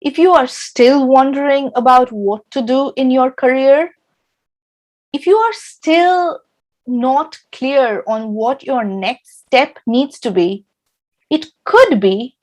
If you are still wondering about what to do in your career, if you are still not clear on what your next step needs to be, it could be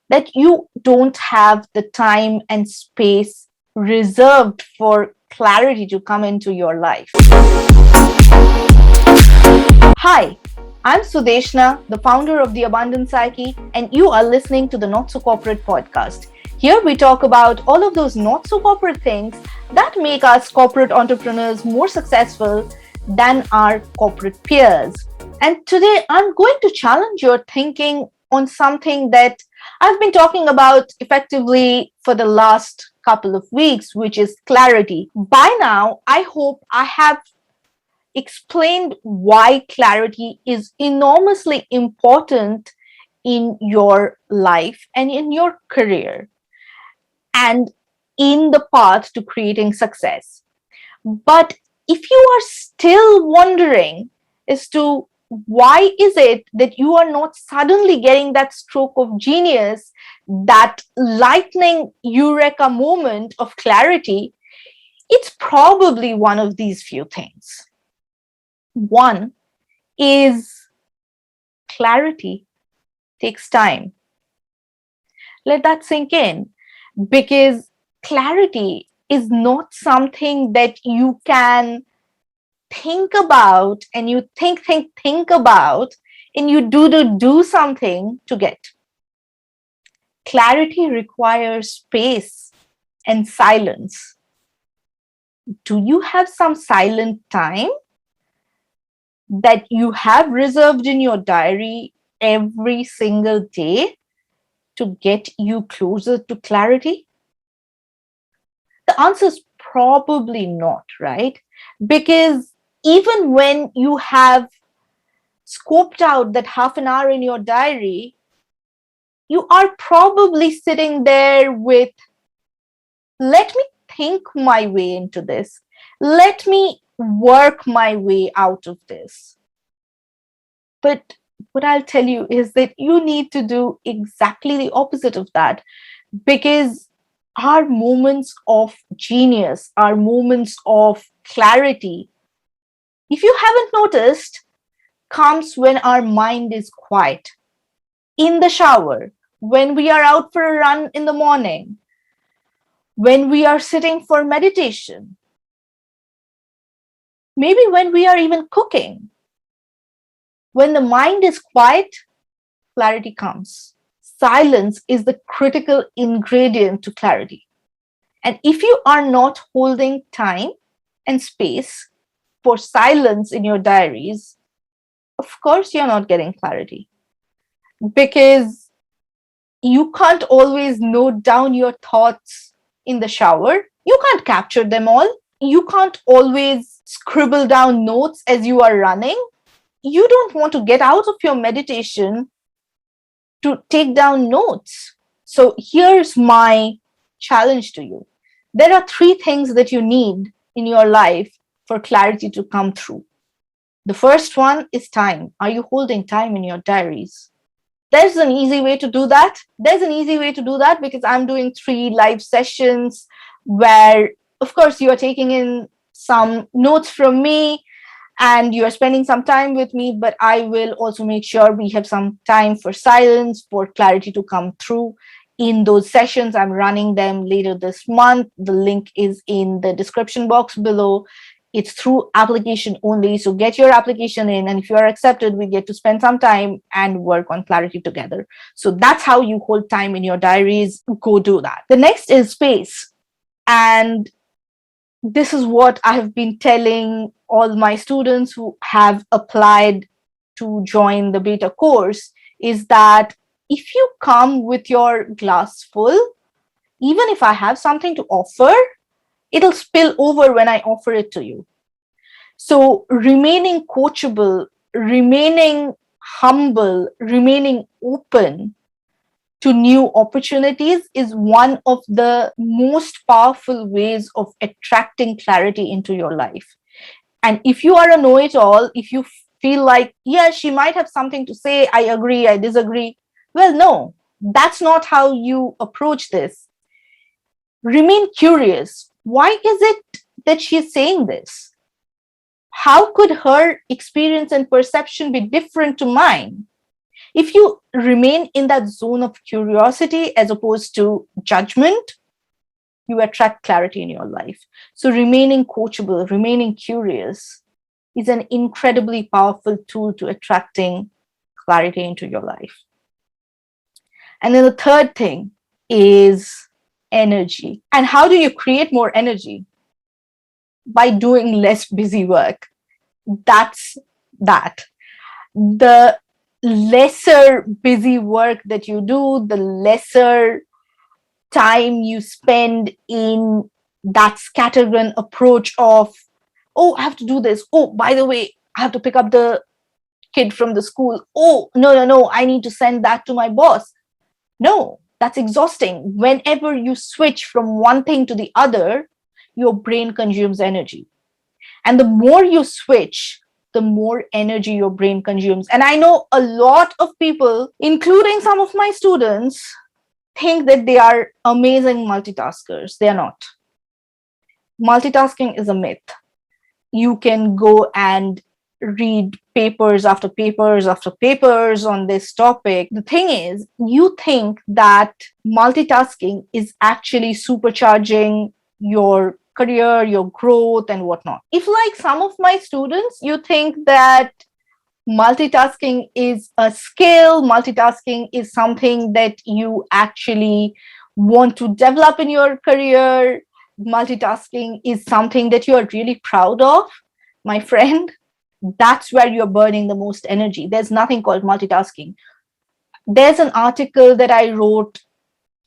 that you don't have the time and space reserved for clarity to come into your life. Hi, I'm Sudeshna, the founder of The Abundant Psyche, and you are listening to the Not So Corporate podcast. Here we talk about all of those not so corporate things that make us corporate entrepreneurs more successful than our corporate peers. And today I'm going to challenge your thinking on something that I've been talking about effectively for the last couple of weeks, which is clarity. By now, I hope I have explained why clarity is enormously important in your life and in your career and in the path to creating success. But if you are still wondering as to why is it that you are not suddenly getting that stroke of genius, that lightning eureka moment of clarity, it's probably one of these few things. One is clarity takes time. Let that sink in, because clarity is not something that you can think about and you think about and you do something to get. Clarity requires space and silence. Do you have some silent time that you have reserved in your diary every single day to get you closer to clarity? The answer is probably not, right? Because even when you have scoped out that half an hour in your diary, you are probably sitting there with, let me think my way into this. Let me work my way out of this. But what I'll tell you is that you need to do exactly the opposite of that, because our moments of genius, our moments of clarity, if you haven't noticed, comes when our mind is quiet. In the shower, when we are out for a run in the morning, when we are sitting for meditation, maybe when we are even cooking. When the mind is quiet, clarity comes. Silence is the critical ingredient to clarity. And if you are not holding time and space for silence in your diaries, of course you're not getting clarity, because you can't always note down your thoughts in the shower. You can't capture them all. You can't always scribble down notes as you are running. You don't want to get out of your meditation to take down notes. So here's my challenge to you. There are three things that you need in your life for clarity to come through. The first one is time. Are you holding time in your diaries? There's an easy way to do that. There's an easy way to do that because I'm doing 3 live sessions where, of course, you are taking in some notes from me and you are spending some time with me, but I will also make sure we have some time for silence, for clarity to come through in those sessions. I'm running them later this month. The link is in the description box below. It's through application only. So get your application in. And if you are accepted, we get to spend some time and work on clarity together. So that's how you hold time in your diaries. Go do that. The next is space. And this is what I have been telling all my students who have applied to join the beta course, is that if you come with your glass full, even if I have something to offer, it'll spill over when I offer it to you. So remaining coachable, remaining humble, remaining open to new opportunities is one of the most powerful ways of attracting clarity into your life. And if you are a know-it-all, if you feel like, yeah, she might have something to say, I agree, I disagree, well, no, that's not how you approach this. Remain curious. Why is it that she's saying this? How could her experience and perception be different to mine? If you remain in that zone of curiosity as opposed to judgment, you attract clarity in your life. So remaining coachable, remaining curious is an incredibly powerful tool to attracting clarity into your life. And then the third thing is energy. And how do you create more energy? By doing less busy work. That's that. The lesser busy work that you do, the lesser time you spend in that scattergun approach of, oh, I have to do this. Oh, by the way, I have to pick up the kid from the school. Oh, no, I need to send that to my boss. No, that's exhausting. Whenever you switch from one thing to the other, your brain consumes energy. And the more you switch, the more energy your brain consumes. And I know a lot of people, including some of my students, think that they are amazing multitaskers. They are not. Multitasking is a myth. You can go and read papers after papers after papers on this topic. The thing is, you think that multitasking is actually supercharging your career, your growth, and whatnot. If, like some of my students, you think that multitasking is a skill, multitasking is something that you actually want to develop in your career, multitasking is something that you are really proud of, my friend, that's where you're burning the most energy. There's nothing called multitasking. There's an article that I wrote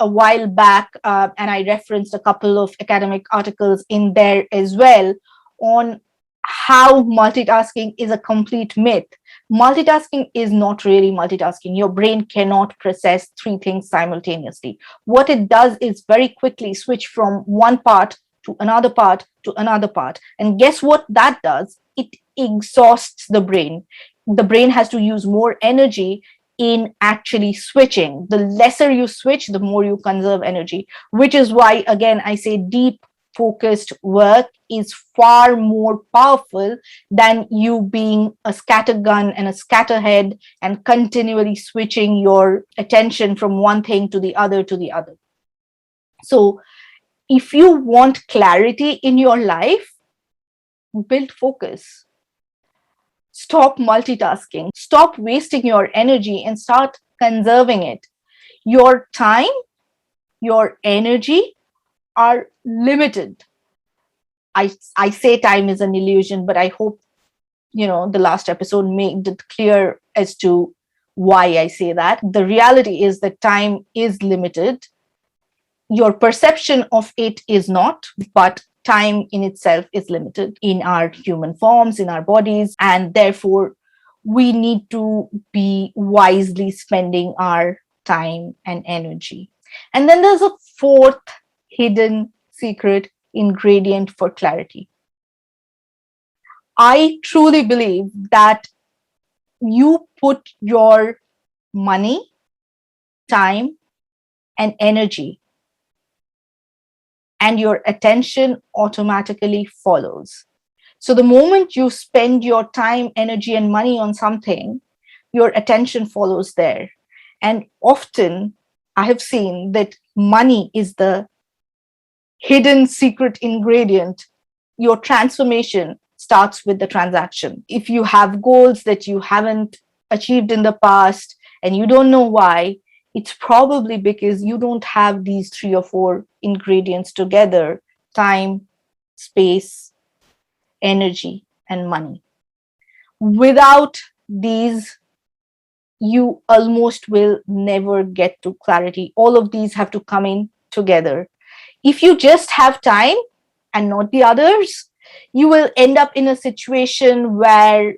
a while back, and I referenced a couple of academic articles in there as well, on how multitasking is a complete myth. Multitasking is not really multitasking. Your brain cannot process three things simultaneously. What it does is very quickly switch from one part to another part to another part. And guess what that does? It exhausts the brain. The brain has to use more energy in actually switching. The lesser you switch, the more you conserve energy, which is why, again, I say deep focused work is far more powerful than you being a scattergun and a scatterhead and continually switching your attention from one thing to the other to the other. So if you want clarity in your life, build focus. Stop multitasking. Stop wasting your energy and start conserving it. Your time, your energy are limited. I say time is an illusion, but I hope, the last episode made it clear as to why I say that. The reality is that time is limited. Your perception of it is not, but time in itself is limited in our human forms, in our bodies, and therefore we need to be wisely spending our time and energy. And then there's a fourth hidden secret ingredient for clarity. I truly believe that you put your money, time, and energy, and your attention automatically follows. So the moment you spend your time, energy, and money on something, your attention follows there. And often I have seen that money is the hidden secret ingredient. Your transformation starts with the transaction. If you have goals that you haven't achieved in the past and you don't know why, it's probably because you don't have these 3 or 4 ingredients together: time, space, energy, and money. Without these, you almost will never get to clarity. All of these have to come in together. If you just have time and not the others, you will end up in a situation where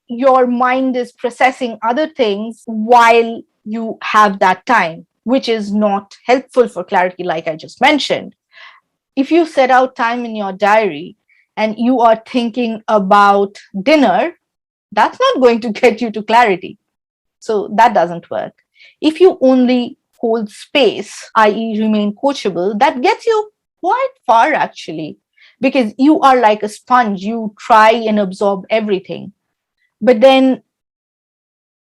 your mind is processing other things while you have that time, which is not helpful for clarity, like I just mentioned. If you set out time in your diary and you are thinking about dinner, that's not going to get you to clarity. So that doesn't work. If you only hold space, i.e., remain coachable, that gets you quite far actually, because you are like a sponge. You try and absorb everything. But then,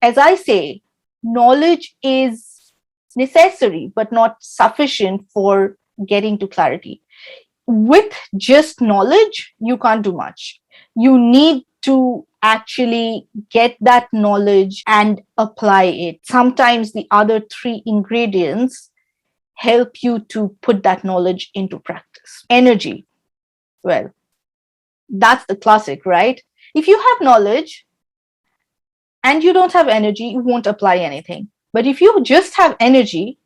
as I say, knowledge is necessary but not sufficient for getting to clarity. With just knowledge, you can't do much. You need to actually get that knowledge and apply it. Sometimes the other three ingredients help you to put that knowledge into practice. Energy. Well, that's the classic, right? If you have knowledge and you don't have energy, you won't apply anything. But if you just have energy,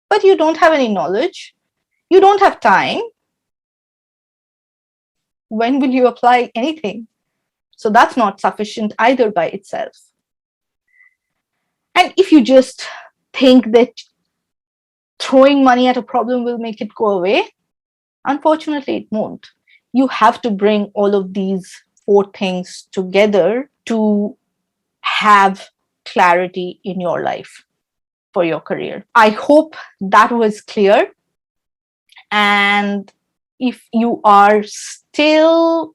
but you don't have any knowledge, you don't have time, when will you apply anything? So that's not sufficient either by itself. And if you just think that throwing money at a problem will make it go away, unfortunately, it won't. You have to bring all of these four things together to have clarity in your life for your career. I hope that was clear. And if you are still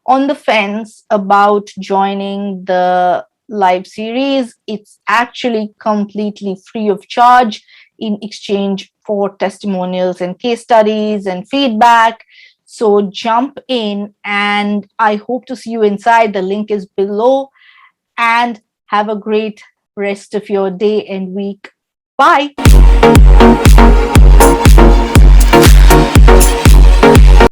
on the fence about joining the live series, it's actually completely free of charge in exchange for testimonials and case studies and feedback. So jump in, and I hope to see you inside. The link is below, and have a great rest of your day and week. Bye.